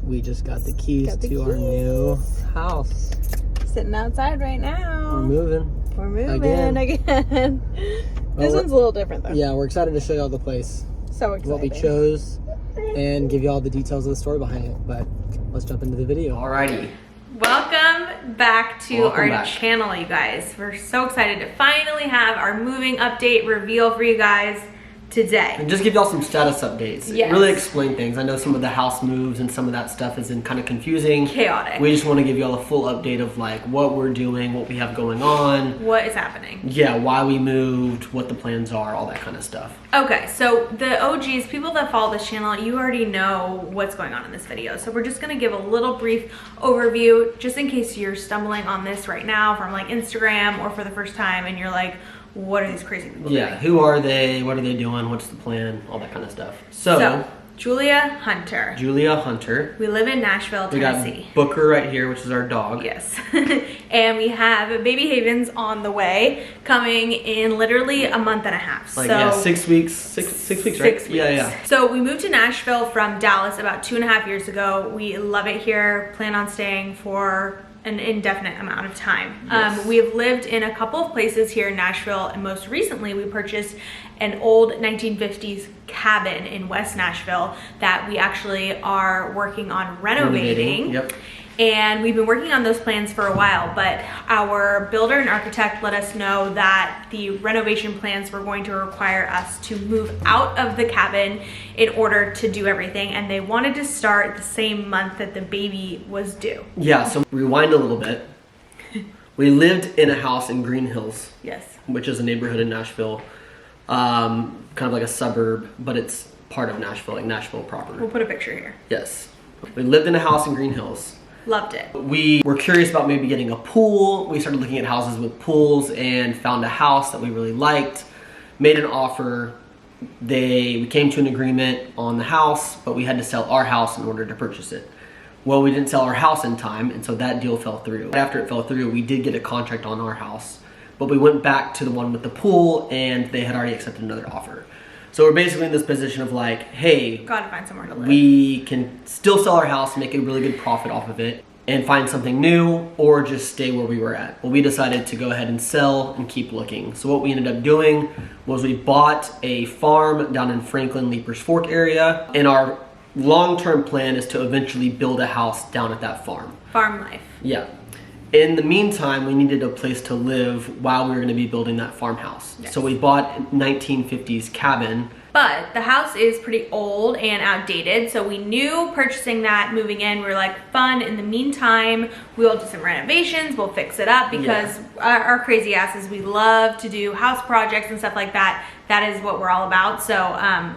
We just got the keys to our new house. Sitting outside right now. We're moving. We're moving again. This one's a little different though. Yeah, we're excited to show you all the place. So excited. What we chose and give you all the details of the story behind it. But let's jump into the video. Alrighty. Welcome back to our channel, you guys. We're so excited to finally have our moving update reveal for you guys today. And just give y'all some status updates. Yes. Really explain things. I know some of the house moves and some of that stuff is kind of confusing. Chaotic. We just want to give y'all a full update of like what we're doing, what we have going on. What is happening. Yeah, why we moved, what the plans are, all that kind of stuff. Okay, so the OGs, people that follow this channel, you already know what's going on in this video. So we're just gonna give a little brief overview, just in case you're stumbling on this right now from like Instagram or for the first time and you're like, what are these crazy people doing? Who are they? What are they doing? What's the plan? All that kind of stuff. So Julia Hunter. Julia Hunter. We live in Nashville, Tennessee. We got Booker right here, which is our dog. Yes. And we have baby Havens on the way, coming in literally a month and a half. Like, so, yeah, 6 weeks. Six weeks, right? 6 weeks. Yeah. So we moved to Nashville from Dallas about 2.5 years ago. We love it here. Plan on staying for an indefinite amount of time. Yes. We have lived in a couple of places here in Nashville, and most recently we purchased an old 1950s cabin in West Nashville that we actually are working on renovating. Yep. And we've been working on those plans for a while, but our builder and architect let us know that the renovation plans were going to require us to move out of the cabin in order to do everything, and they wanted to start the same month that the baby was due. Yeah, so rewind a little bit. We lived in a house in Green Hills. Yes. Which is a neighborhood in Nashville. Kind of like a suburb, but it's part of Nashville, like Nashville proper. We'll put a picture here. Yes. We lived in a house in Green Hills. Loved it. We were curious about maybe getting a pool. We started looking at houses with pools and found a house that we really liked, made an offer. We came to an agreement on the house, but we had to sell our house in order to purchase it. Well, we didn't sell our house in time, and so that deal fell through. After it fell through, we did get a contract on our house, but we went back to the one with the pool and they had already accepted another offer. So we're basically in this position of like, hey, gotta find somewhere to live. We can still sell our house, make a really good profit off of it, and find something new, or just stay where we were at. Well, we decided to go ahead and sell and keep looking. So what we ended up doing was we bought a farm down in Franklin, Leapers Fork area, and our long-term plan is to eventually build a house down at that farm. Farm life. Yeah. In the meantime, we needed a place to live while we were going to be building that farmhouse. Yes. So we bought a 1950s cabin. But the house is pretty old and outdated, so we knew purchasing that, moving in, we were like, fun. In the meantime, we'll do some renovations, we'll fix it up, because our crazy asses, we love to do house projects and stuff like that. That is what we're all about. So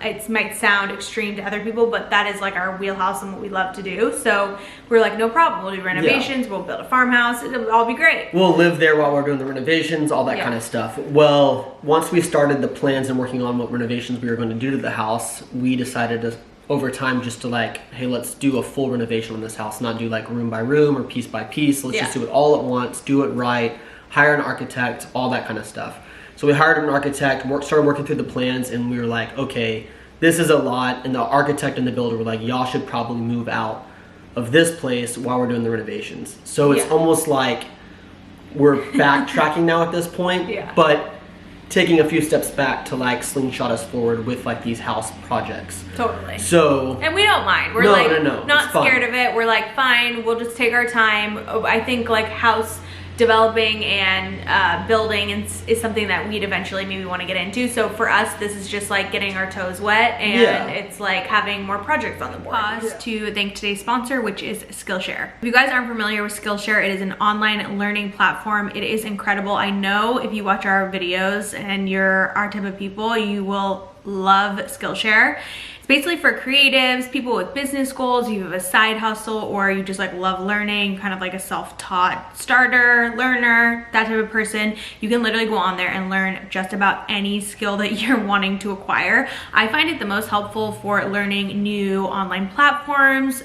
it might sound extreme to other people, but that is like our wheelhouse and what we love to do. So we're like, no problem, we'll do renovations, we'll build a farmhouse, it'll all be great. We'll live there while we're doing the renovations, all that kind of stuff. Well, once we started the plans and working on what renovations we were going to do to the house, we decided to, over time, just to like, hey, let's do a full renovation on this house, not do like room by room or piece by piece. Let's just do it all at once, do it right, hire an architect, all that kind of stuff. So we hired an architect, started working through the plans, and we were like, okay, this is a lot. And the architect and the builder were like, y'all should probably move out of this place while we're doing the renovations. So it's almost like we're backtracking now at this point, but taking a few steps back to like slingshot us forward with like these house projects. Totally. So, and we don't mind. We're not scared of it. We're like, fine, we'll just take our time. I think like house developing and building is something that we'd eventually maybe want to get into. So for us, this is just like getting our toes wet, and it's like having more projects on the board. Pause to thank today's sponsor, which is Skillshare. If you guys aren't familiar with Skillshare, it is an online learning platform. It is incredible. I know if you watch our videos and you're our type of people, you will love Skillshare. Basically for creatives, people with business goals, you have a side hustle, or you just like love learning, kind of like a self-taught starter, learner, that type of person. You can literally go on there and learn just about any skill that you're wanting to acquire. I find it the most helpful for learning new online platforms,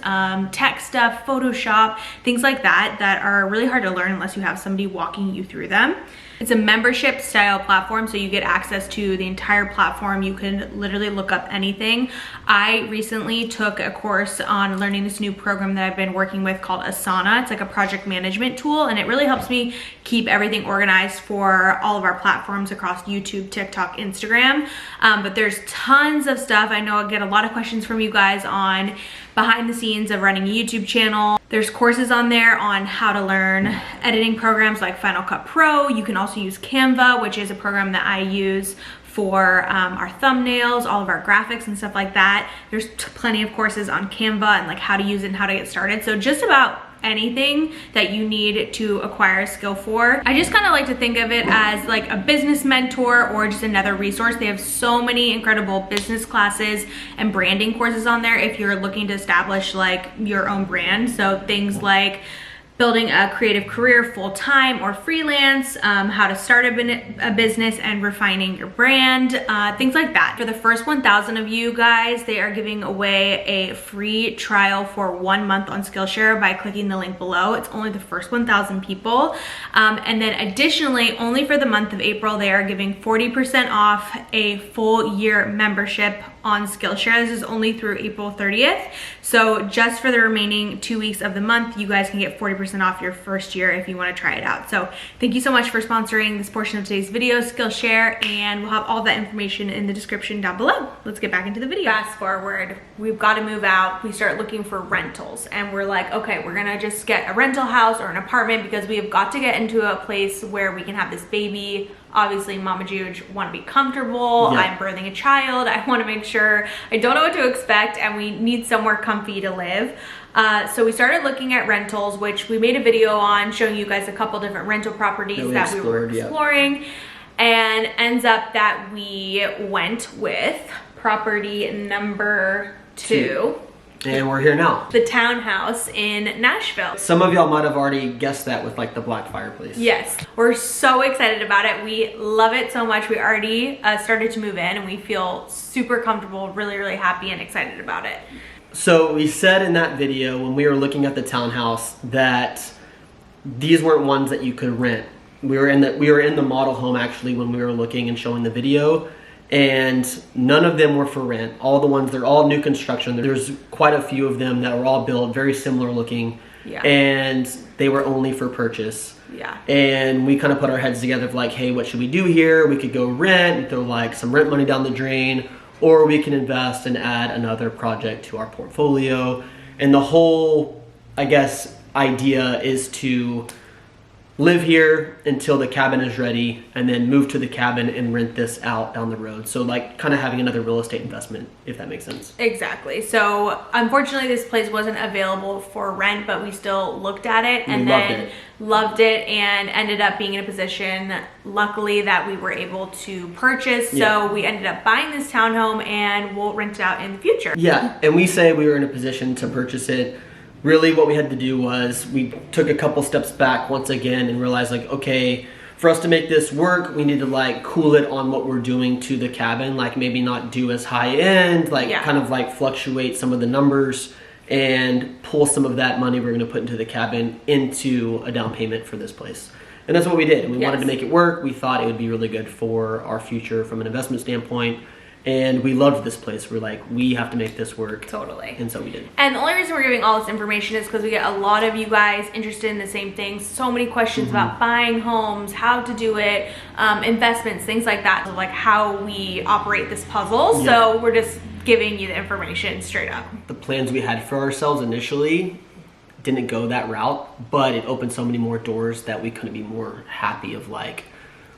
tech stuff, Photoshop, things like that, that are really hard to learn unless you have somebody walking you through them. It's a membership style platform, so you get access to the entire platform. You can literally look up anything. I recently took a course on learning this new program that I've been working with called Asana. It's like a project management tool, and it really helps me keep everything organized for all of our platforms across YouTube, TikTok, Instagram. But there's tons of stuff. I know I get a lot of questions from you guys on behind the scenes of running a YouTube channel. There's courses on there on how to learn editing programs like Final Cut Pro. You can also use Canva, which is a program that I use for our thumbnails, all of our graphics and stuff like that. There's plenty of courses on Canva and like how to use it and how to get started. So just about anything that you need to acquire a skill for. I just kind of like to think of it as like a business mentor or just another resource. They have so many incredible business classes and branding courses on there if you're looking to establish like your own brand. So things like building a creative career full-time or freelance, how to start a business and refining your brand, things like that. For the first 1,000 of you guys, they are giving away a free trial for 1 month on Skillshare by clicking the link below. It's only the first 1,000 people. And then additionally, only for the month of April, they are giving 40% off a full year membership on Skillshare. This is only through April 30th. So just for the remaining 2 weeks of the month, you guys can get 40% off your first year if you want to try it out. So thank you so much for sponsoring this portion of today's video, Skillshare, and we'll have all that information in the description down below. Let's get back into the video. Fast forward, we've got to move out. We start looking for rentals and we're like, okay, we're gonna just get a rental house or an apartment because we have got to get into a place where we can have this baby. Obviously, Mama Juge want to be comfortable. Yeah. I'm birthing a child. I want to make sure, I don't know what to expect, and we need somewhere comfy to live. So we started looking at rentals, which we made a video on showing you guys a couple different rental properties that we were exploring. Yeah. And ends up that we went with property number 2. And we're here now. The townhouse in Nashville. Some of y'all might have already guessed that with like the black fireplace. Yes, we're so excited about it. We love it so much. We already started to move in and we feel super comfortable, really, really happy and excited about it. So we said in that video when we were looking at the townhouse that these weren't ones that you could rent. We were in the model home actually when we were looking and showing the video. And none of them were for rent. All the ones, they're all new construction. There's quite a few of them that were all built, very similar looking. Yeah. And they were only for purchase. Yeah. And we kind of put our heads together of like, hey, what should we do here? We could go rent and throw like some rent money down the drain, or we can invest and add another project to our portfolio. And the whole, I guess, idea is to live here until the cabin is ready and then move to the cabin and rent this out down the road. So like kind of having another real estate investment, if that makes sense. Exactly. So unfortunately this place wasn't available for rent, but we still looked at it and then loved it and ended up being in a position, luckily, that we were able to purchase. Yeah. So we ended up buying this townhome and we'll rent it out in the future. Yeah, and we say we were in a position to purchase it. Really what we had to do was we took a couple steps back once again and realized like, okay, for us to make this work, we need to like cool it on what we're doing to the cabin, like maybe not do as high end, like kind of like fluctuate some of the numbers and pull some of that money we're gonna put into the cabin into a down payment for this place. And that's what we did. And we wanted to make it work. We thought it would be really good for our future from an investment standpoint. And we loved this place. We're like, we have to make this work. Totally. And so we did. And the only reason we're giving all this information is because we get a lot of you guys interested in the same things. So many questions about buying homes, how to do it, investments, things like that. So like how we operate this puzzle. Yeah. So we're just giving you the information straight up. The plans we had for ourselves initially didn't go that route, but it opened so many more doors that we couldn't be more happy of like,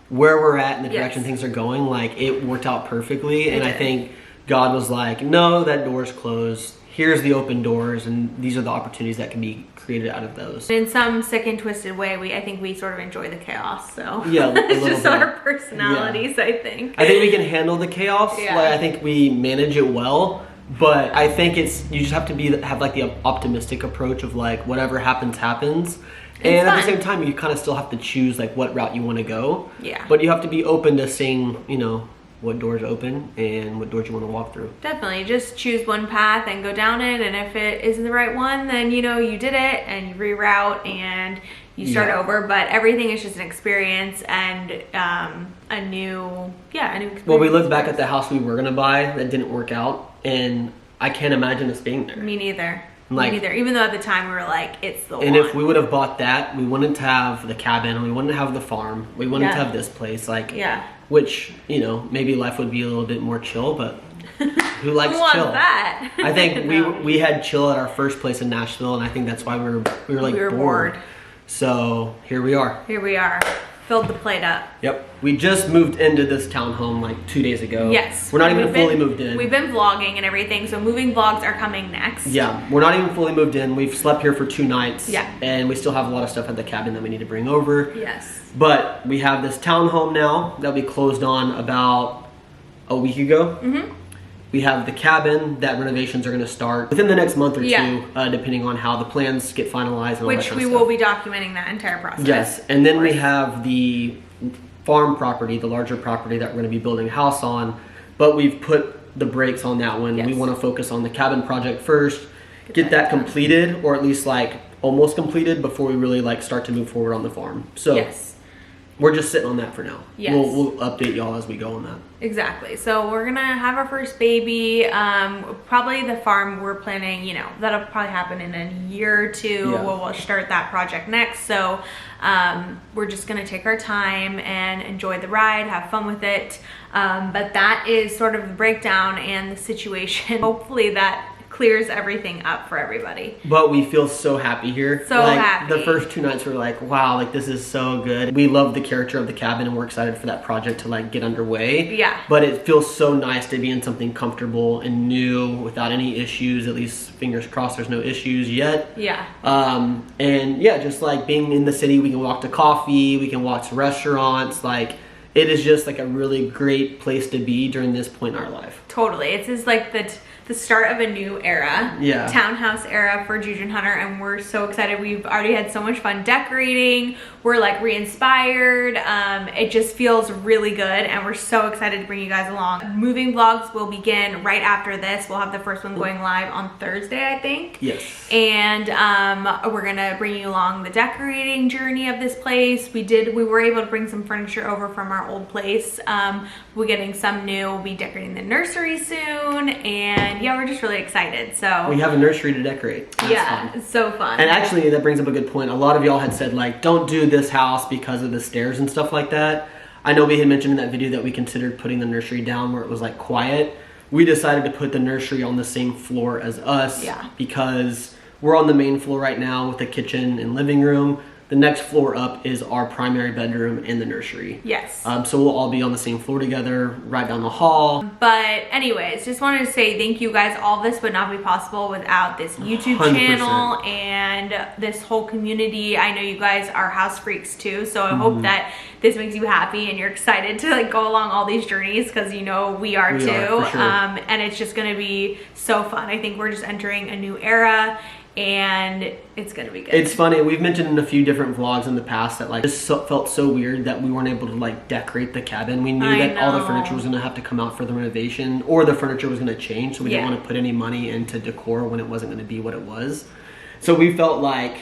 where we're at and the direction things are going. Like it worked out perfectly. And I think God was like, no, that door's closed. Here's the open doors, and these are the opportunities that can be created out of those. In some sick and twisted way, I think we sort of enjoy the chaos. So yeah, it's just our personalities. I think we can handle the chaos. Like I think we manage it well. But I think you just have to have like the optimistic approach of like whatever happens happens. And at the same time, you kind of still have to choose like what route you want to go. Yeah. But you have to be open to seeing, you know, what doors open and what doors you want to walk through. Definitely. Just choose one path and go down it. And if it isn't the right one, then, you know, you did it and you reroute and you start over, but everything is just an experience and a new experience. Well, we looked back at the house we were gonna buy that didn't work out, and I can't imagine us being there. Me neither. Like, Me neither. Even though at the time we were like, it's the one. And if we would have bought that, we wouldn't have the cabin, we wouldn't have the farm, we wouldn't have this place. Like, which, you know, maybe life would be a little bit more chill, but who likes who wants chill? That? I think we had chill at our first place in Nashville, and I think that's why we were bored. So here we are. Here we are. Filled the plate up. Yep. We just moved into this townhome like 2 days ago. Yes. We're not even fully moved in. We've been vlogging and everything, so moving vlogs are coming next. Yeah, we're not even fully moved in. We've slept here for 2 nights. Yeah. And we still have a lot of stuff at the cabin that we need to bring over. Yes. But we have this townhome now that we closed on about a week ago. Mm-hmm. We have the cabin that renovations are going to start within the next month or two, depending on how the plans get finalized and all that Which kind of we stuff. will be documenting that entire process. Yes, and then we have the farm property, the larger property that we're going to be building a house on, but we've put the brakes on that one. Yes. We want to focus on the cabin project first, get that completed, or at least like almost completed before we really like start to move forward on the farm. So yes. We're just sitting on that for now. Yes. We'll update y'all as we go on that. Exactly. So we're gonna have our first baby. Probably the farm we're planning, you know, that'll probably happen in a year or two. Yeah. We'll start that project next. So we're just gonna take our time and enjoy the ride, have fun with it. But that is sort of the breakdown and the situation. Hopefully that clears everything up for everybody. But we feel so happy here. So like, happy. The first 2 nights we were like, wow, like this is so good. We love the character of the cabin and we're excited for that project to like get underway. Yeah. But it feels so nice to be in something comfortable and new without any issues. At least fingers crossed there's no issues yet. Yeah. And yeah, just like being in the city, we can walk to coffee, we can walk to restaurants. Like it is just like a really great place to be during this point in our life. Totally. It's just like the start of a new era. Yeah. Townhouse era for Juju and Hunter, and we're so excited. We've already had so much fun decorating. We're like re-inspired. It just feels really good, and we're so excited to bring you guys along. Moving vlogs will begin right after this. We'll have the first one going live on Thursday, I think. Yes. And we're gonna bring you along the decorating journey of this place. We were able to bring some furniture over from our old place. We're getting some new. We'll be decorating the nursery soon, and yeah, we're just really excited. So we have a nursery to decorate. That's yeah, fun. it's so fun. And actually, that brings up a good point. A lot of y'all had said like, don't do this house because of the stairs and stuff like that. I know we had mentioned in that video that we considered putting the nursery down where it was like quiet. We decided to put the nursery on the same floor as us because we're on the main floor right now with the kitchen and living room. The next floor up is our primary bedroom and the nursery. Yes. So we'll all be on the same floor together, right down the hall. But anyways, just wanted to say thank you guys. All this would not be possible without this YouTube 100%. channel and this whole community. I know you guys are house freaks too, so I hope that this makes you happy and you're excited to like go along all these journeys because you know we are too. For sure. And it's just gonna be so fun. I think we're just entering a new era, and it's gonna be good. It's funny, we've mentioned in a few different vlogs in the past that like this felt so weird that we weren't able to like decorate the cabin. We knew that all the furniture was gonna have to come out for the renovation, or the furniture was gonna change, so we didn't want to put any money into decor when it wasn't gonna be what it was. So we felt like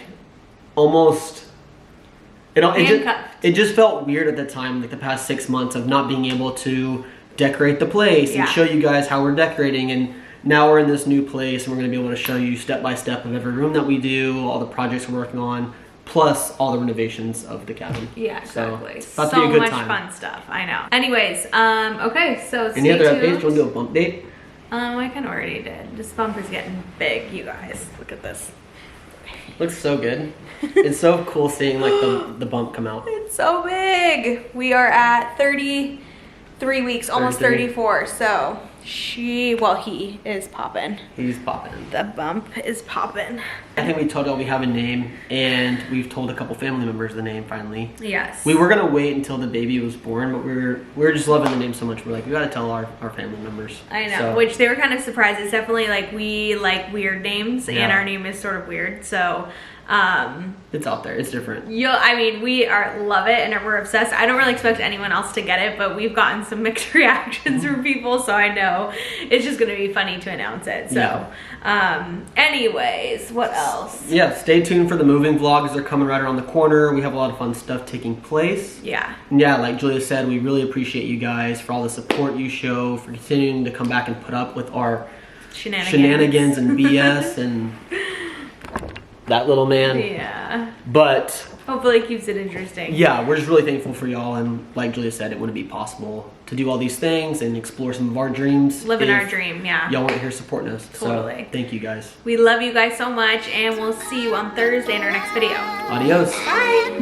almost, it just felt weird at the time, like the past 6 months of not being able to decorate the place and show you guys how we're decorating. And now we're in this new place and we're going to be able to show you step by step of every room that we do, all the projects we're working on, plus all the renovations of the cabin. Yeah, exactly. So, so much fun stuff. I know. Anyways, okay, so any other updates? Do you want to do a bump date? I kind of already did. This bump is getting big, you guys. Look at this. Looks so good. It's so cool seeing like the bump come out. It's so big. We are at 33 weeks, almost 34. So he is popping. He's popping. The bump is popping. I think we told y'all we have a name, and we've told a couple family members the name finally. Yes. We were gonna wait until the baby was born, but we were just loving the name so much. We're like, we gotta tell our family members. I know, so. which they were kind of surprised. It's definitely like we like weird names, and our name is sort of weird. So It's out there. It's different. I mean, we love it and we're obsessed. I don't really expect anyone else to get it, but we've gotten some mixed reactions from people, so I know it's just gonna be funny to announce it. So, anyways, what else? Yeah, stay tuned for the moving vlogs. They're coming right around the corner. We have a lot of fun stuff taking place. Yeah. And yeah, like Julia said, we really appreciate you guys for all the support you show, for continuing to come back and put up with our shenanigans and BS and that little man. Yeah. But hopefully it keeps it interesting. Yeah, we're just really thankful for y'all, and like Julia said, it wouldn't be possible to do all these things and explore some of our dreams. Living our dream, yeah. Y'all weren't here supporting us. Totally. So thank you guys. We love you guys so much, and we'll see you on Thursday in our next video. Adios. Bye.